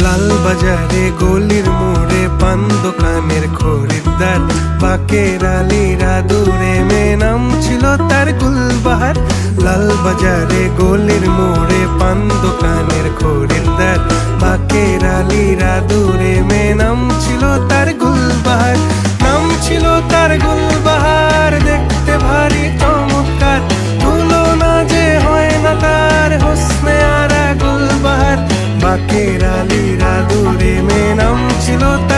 লাল বাজারে গলির মোড়ে পান দোকানের খরিদ্দার, বাকের আলীরা দূরে মেয়ে নাম ছিল তার গুলবাহার। লাল বাজারে গলির মোড়ে পান দোকানের খরিদ্দার, বাকের আলীরা দূরে মেয়ে নাম ছিল তার গুলবাহার। নাম ছিল তার গুলবাহার, দেখতে ভারী চমৎকার, তুলনা যে হয় না তার হোসনে আরা গুলবাহার। বাকের আলীরা দূরে মেয়ে নাম ছিল তার